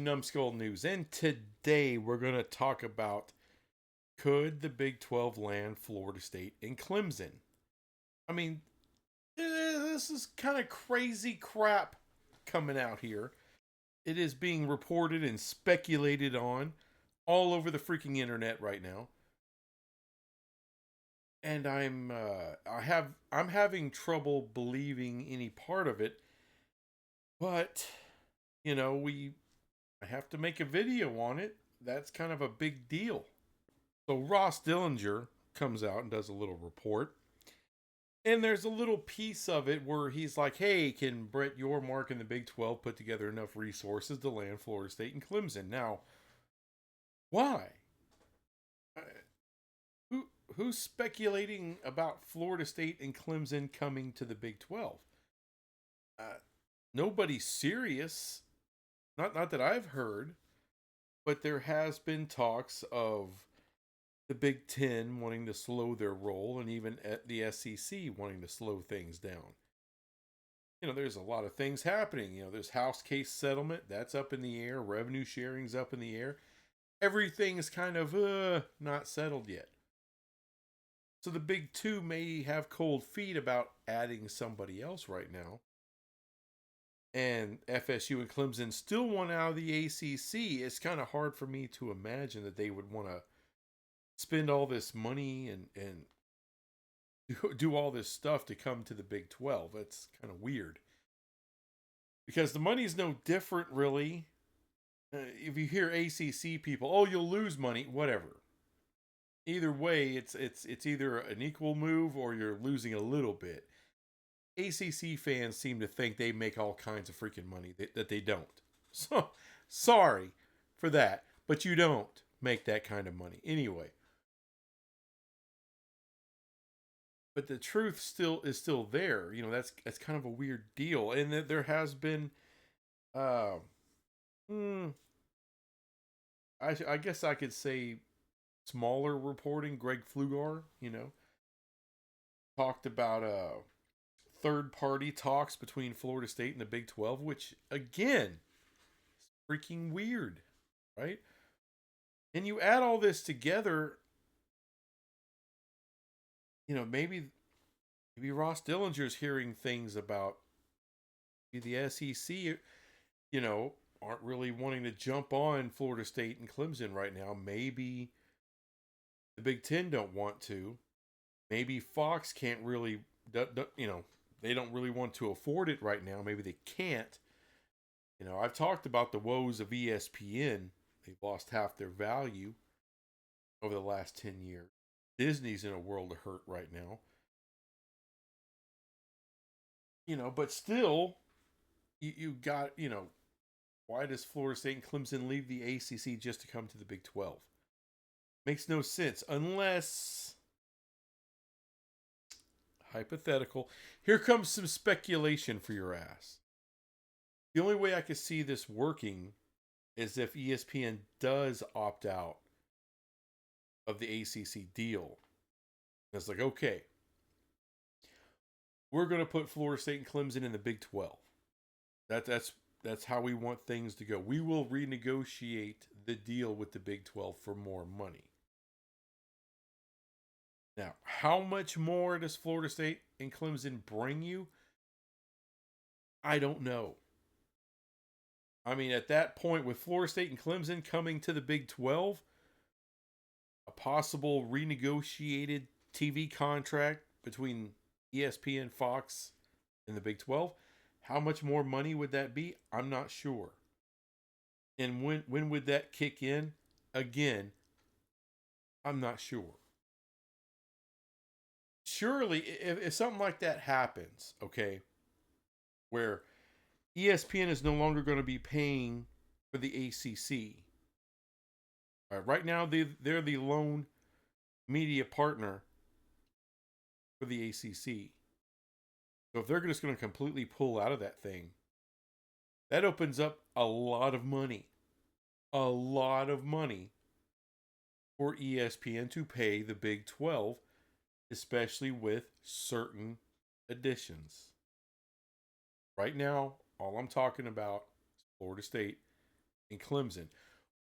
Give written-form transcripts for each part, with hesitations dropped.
Numbskull News, and today we're going to talk about could the Big 12 land Florida State and Clemson? I mean, this is kind of crazy crap coming out here. It is being reported and speculated on all over the freaking internet right now. And I'm having trouble believing any part of it, but I have to make a video on it. That's kind of a big deal. So Ross Dillinger comes out and does a little report. And there's a little piece of it where he's like, hey, can Brett Yormark and the Big 12 put together enough resources to land Florida State and Clemson? Now, why? Uh, who's speculating about Florida State and Clemson coming to the Big 12? Uh, Nobody serious. Not that I've heard, but there has been talks of the Big Ten wanting to slow their roll, and even at the SEC wanting to slow things down. There's a lot of things happening. There's House case settlement that's up in the air, revenue sharing's up in the air. Everything's kind of not settled yet. So the Big Two may have cold feet about adding somebody else right now. And FSU and Clemson still want out of the ACC. It's kind of hard for me to imagine that they would want to spend all this money and do all this stuff to come to the Big 12. That's kind of weird. Because the money's no different, really. If you hear ACC people, oh, you'll lose money, whatever. Either way, it's either an equal move or you're losing a little bit. ACC fans seem to think they make all kinds of freaking money that they don't. So, sorry for that, but you don't make that kind of money. Anyway. But the truth is still there. That's kind of a weird deal. And there has been uh I guess I could say smaller reporting. Greg Flugar, talked about third party talks between Florida State and the Big 12, which again is freaking weird, right? And you add all this together, maybe Ross Dillinger's hearing things about the SEC, aren't really wanting to jump on Florida State and Clemson right now. Maybe the Big Ten don't want to. Maybe Fox can't really, they don't really want to afford it right now. Maybe they can't. I've talked about the woes of ESPN. They've lost half their value over the last 10 years. Disney's in a world of hurt right now. But still, you got, why does Florida State and Clemson leave the ACC just to come to the Big 12? Makes no sense unless, hypothetical, here comes some speculation for your ass. The only way I could see this working is if ESPN does opt out of the ACC deal. It's like, okay, we're going to put Florida State and Clemson in the Big 12. That's how we want things to go. We will renegotiate the deal with the Big 12 for more money. Now, how much more does Florida State and Clemson bring you? I don't know. I mean, at that point, with Florida State and Clemson coming to the Big 12, a possible renegotiated TV contract between ESPN, Fox, and the Big 12, how much more money would that be? I'm not sure. And when would that kick in? Again, I'm not sure. Surely, if something like that happens, okay, where ESPN is no longer going to be paying for the ACC. All right now, they're the lone media partner for the ACC. So if they're just going to completely pull out of that thing, that opens up a lot of money. A lot of money for ESPN to pay the Big 12, especially with certain additions. Right now, all I'm talking about is Florida State and Clemson.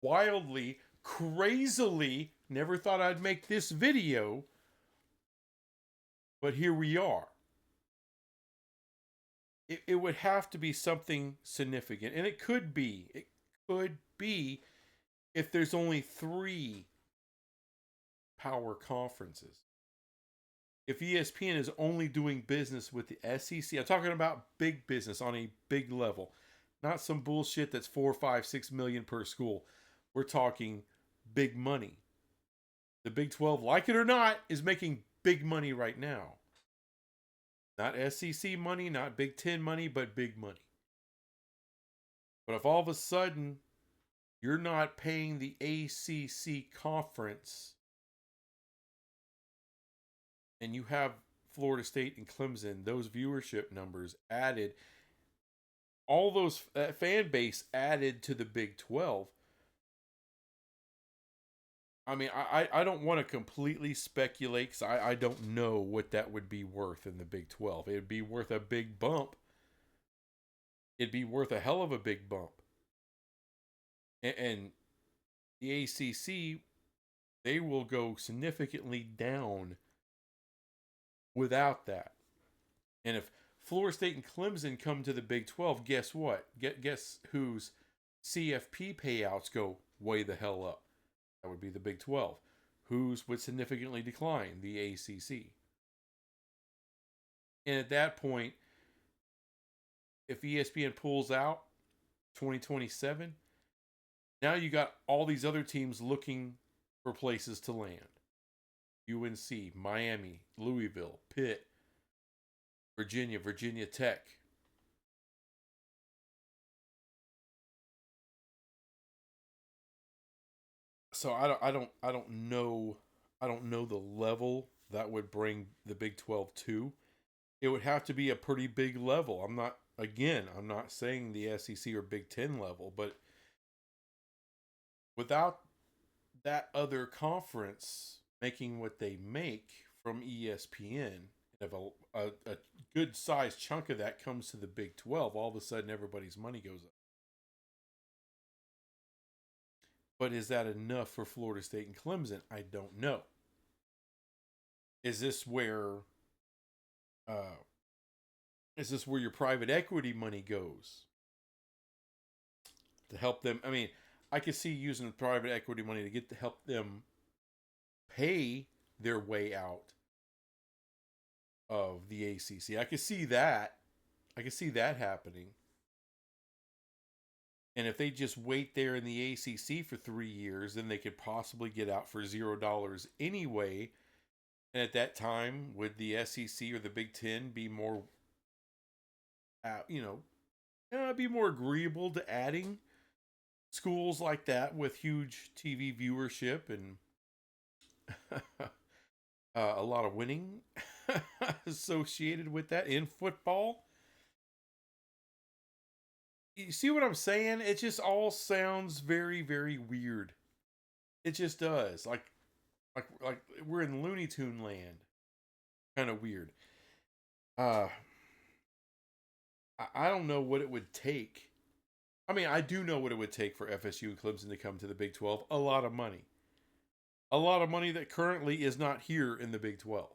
Wildly, crazily, never thought I'd make this video, but here we are. It would have to be something significant, and it could be. It could be if there's only 3 power conferences. If ESPN is only doing business with the SEC, I'm talking about big business on a big level, not some bullshit that's 4, 5, 6 million per school. We're talking big money. The Big 12, like it or not, is making big money right now. Not SEC money, not Big 10 money, but big money. But if all of a sudden you're not paying the ACC conference and you have Florida State and Clemson, those viewership numbers added, all those fan base added to the Big 12. I mean, I don't want to completely speculate because I don't know what that would be worth in the Big 12. It'd be worth a big bump. It'd be worth a hell of a big bump. And the ACC, they will go significantly down without that. And if Florida State and Clemson come to the Big 12, guess what? Guess whose CFP payouts go way the hell up? That would be the Big 12. Whose would significantly decline? The ACC. And at that point, if ESPN pulls out 2027, now you got all these other teams looking for places to land. UNC, Miami, Louisville, Pitt, Virginia Tech. So I don't know the level that would bring the Big 12 to. It would have to be a pretty big level. I'm not saying the SEC or Big 10 level, but without that other conference making what they make from ESPN, if a good sized chunk of that comes to the Big 12, all of a sudden everybody's money goes up. But is that enough for Florida State and Clemson? I don't know. Is this where your private equity money goes to help them? I mean, I could see using private equity money to help them pay their way out of the ACC. I could see that. I could see that happening. And if they just wait there in the ACC for 3 years, then they could possibly get out for $0 anyway. And at that time, would the SEC or the Big Ten be more, be more agreeable to adding schools like that with huge TV viewership and a lot of winning associated with that in football? You see what I'm saying? It just all sounds very, very weird. It just does. Like we're in Looney Tune land. Kind of weird. I don't know what it would take. I mean, I do know what it would take for FSU and Clemson to come to the Big 12. A lot of money. A lot of money that currently is not here in the Big 12.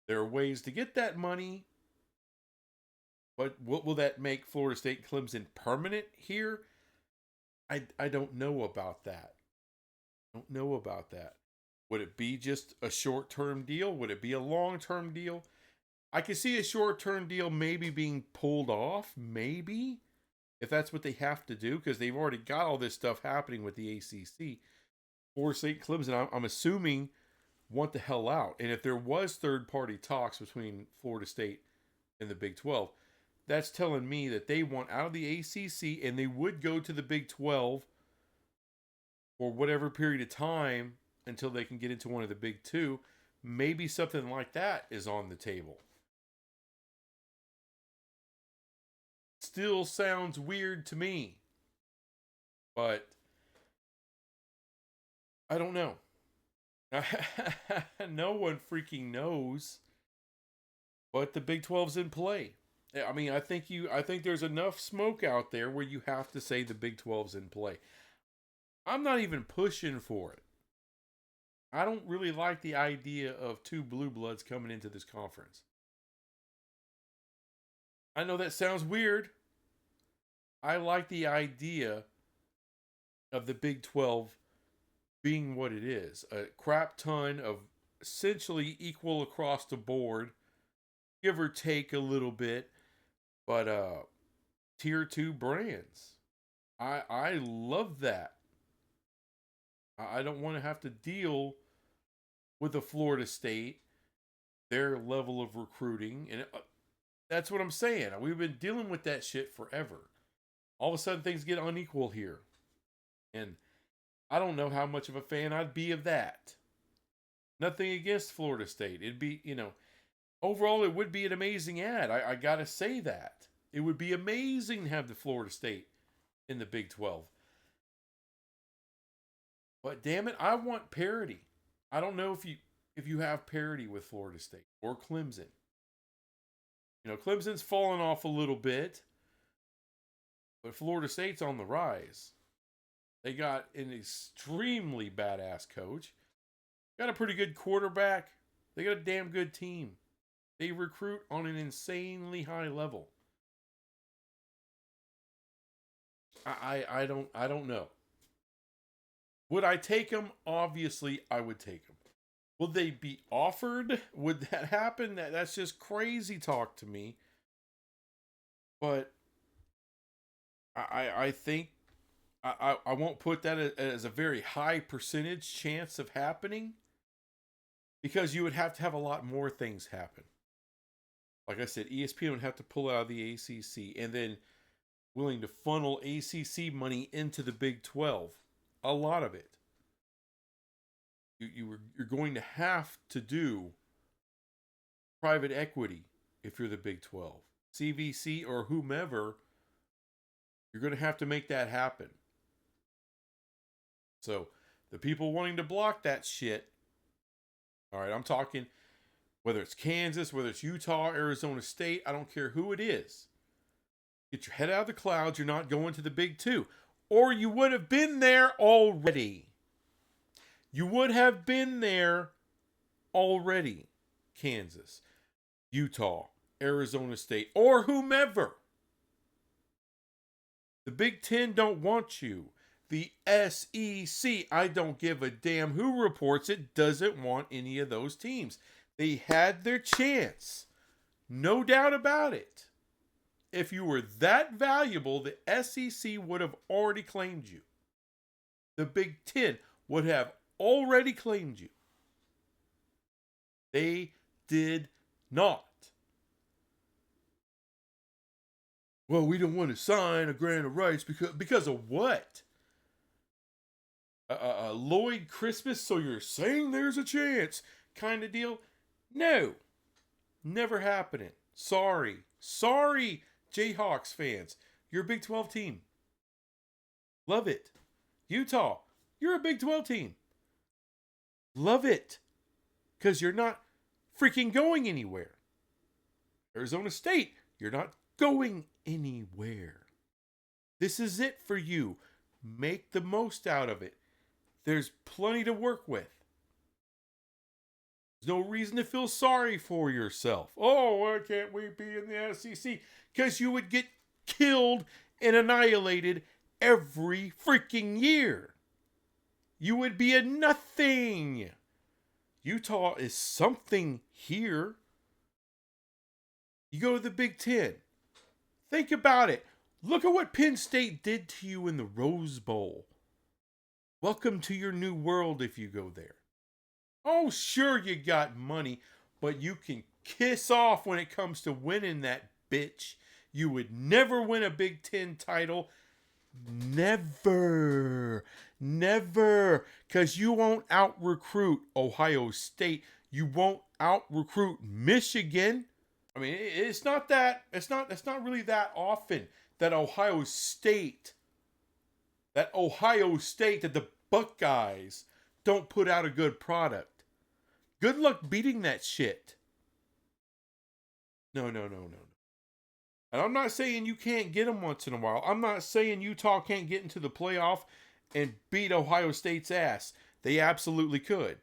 There are ways to get that money. But what will that make Florida State and Clemson permanent here? I don't know about that. Don't know about that. Would it be just a short-term deal? Would it be a long-term deal? I could see a short-term deal maybe being pulled off, maybe, if that's what they have to do, because they've already got all this stuff happening with the ACC. Florida State Clemson, I'm assuming, want the hell out. And if there was third-party talks between Florida State and the Big 12, that's telling me that they want out of the ACC and they would go to the Big 12 for whatever period of time until they can get into one of the Big 2. Maybe something like that is on the table. Still sounds weird to me. But I don't know. No one freaking knows. But the Big 12's in play. I mean, I think there's enough smoke out there where you have to say the Big 12's in play. I'm not even pushing for it. I don't really like the idea of two blue bloods coming into this conference. I know that sounds weird. I like the idea of the Big 12 being what it is, a crap ton of essentially equal across the board, give or take a little bit, but tier 2 brands. I love that. I don't want to have to deal with the Florida State, their level of recruiting, and that's what I'm saying. We've been dealing with that shit forever. All of a sudden, things get unequal here, and I don't know how much of a fan I'd be of that. Nothing against Florida State. It'd be, overall, it would be an amazing ad. I gotta say that. It would be amazing to have the Florida State in the Big 12. But damn it, I want parity. I don't know if you have parity with Florida State or Clemson. Clemson's fallen off a little bit, but Florida State's on the rise. They got an extremely badass coach. Got a pretty good quarterback. They got a damn good team. They recruit on an insanely high level. I don't know. Would I take them? Obviously, I would take them. Will they be offered? Would that happen? That's just crazy talk to me. But I think I won't put that as a very high percentage chance of happening, because you would have to have a lot more things happen. Like I said, ESPN would have to pull out of the ACC, and then willing to funnel ACC money into the Big 12. A lot of it. You're going to have to do private equity if you're the Big 12. CVC or whomever, you're going to have to make that happen. So the people wanting to block that shit, all right, I'm talking whether it's Kansas, whether it's Utah, Arizona State, I don't care who it is. Get your head out of the clouds. You're not going to the Big 2. Or you would have been there already. You would have been there already. Kansas, Utah, Arizona State, or whomever. The Big 10 don't want you. The SEC, I don't give a damn who reports it, doesn't want any of those teams. They had their chance. No doubt about it. If you were that valuable, the SEC would have already claimed you. The Big 10 would have already claimed you. They did not. Well, we don't want to sign a grant of rights because of what? Lloyd Christmas, so you're saying there's a chance kind of deal? No. Never happening. Sorry, Jayhawks fans. You're a Big 12 team. Love it. Utah, you're a Big 12 team. Love it. Because you're not freaking going anywhere. Arizona State, you're not going anywhere. This is it for you. Make the most out of it. There's plenty to work with. There's no reason to feel sorry for yourself. Oh, why can't we be in the SEC? Because you would get killed and annihilated every freaking year. You would be a nothing. Utah is something here. You go to the Big 10. Think about it. Look at what Penn State did to you in the Rose Bowl. Welcome to your new world if you go there. Oh, sure, you got money, but you can kiss off when it comes to winning that bitch. You would never win a Big 10 title. Never. Because you won't out-recruit Ohio State. You won't out-recruit Michigan. I mean, it's not really that often that Ohio State, that the Buckeyes don't put out a good product. Good luck beating that shit. No. And I'm not saying you can't get them once in a while. I'm not saying Utah can't get into the playoff and beat Ohio State's ass. They absolutely could.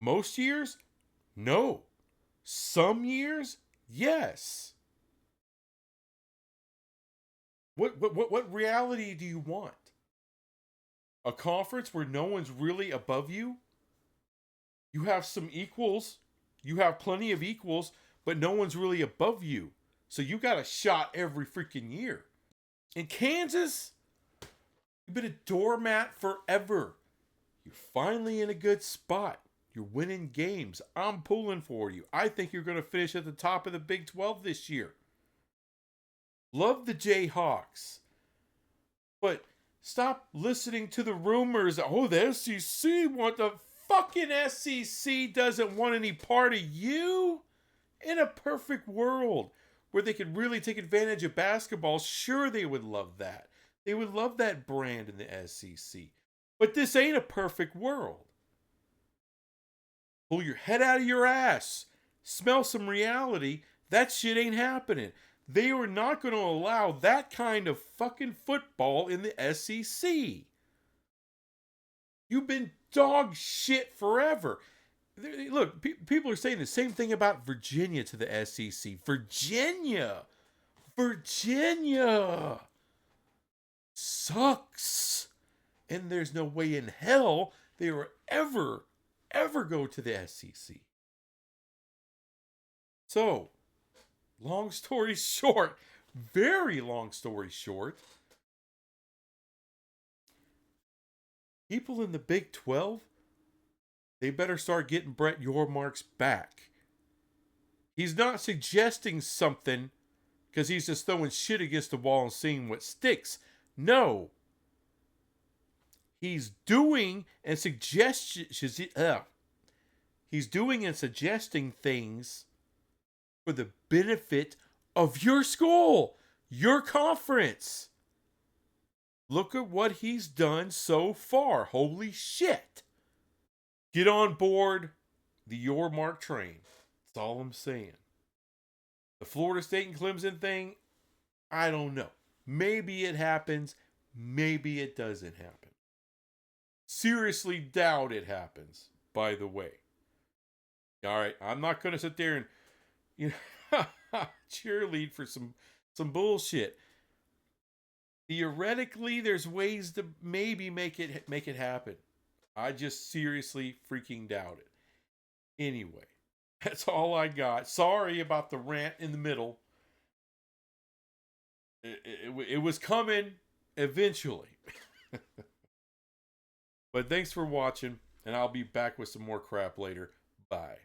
Most years, no. Some years, yes. What reality do you want? A conference where no one's really above you? You have some equals. You have plenty of equals, but no one's really above you. So you got a shot every freaking year. In Kansas, you've been a doormat forever. You're finally in a good spot. You're winning games. I'm pulling for you. I think you're going to finish at the top of the Big 12 this year. Love the Jayhawks. But stop listening to the rumors. Oh, the SEC the fucking SEC doesn't want any part of you. In a perfect world where they could really take advantage of basketball, sure they would love that. They would love that brand in the SEC. But this ain't a perfect world. Pull your head out of your ass. Smell some reality. That shit ain't happening. They are not going to allow that kind of fucking football in the SEC. You've been dog shit forever. Look, people are saying the same thing about Virginia to the SEC. Virginia sucks. And there's no way in hell they will ever go to the SEC. So, long story short, very long story short, people in the Big 12, they better start getting Brett Yormark's back. He's not suggesting something because he's just throwing shit against the wall and seeing what sticks. No. He's doing and suggesting things for the benefit of your school, your conference. Look at what he's done so far. Holy shit. Get on board the Yormark train. That's all I'm saying. The Florida State and Clemson thing, I don't know. Maybe it happens. Maybe it doesn't happen. Seriously doubt it happens, by the way. All right, I'm not going to sit there and cheerlead for some bullshit. Theoretically, there's ways to maybe make it happen. I just seriously freaking doubt it. Anyway, that's all I got. Sorry about the rant in the middle. It was coming eventually. But thanks for watching, and I'll be back with some more crap later. Bye.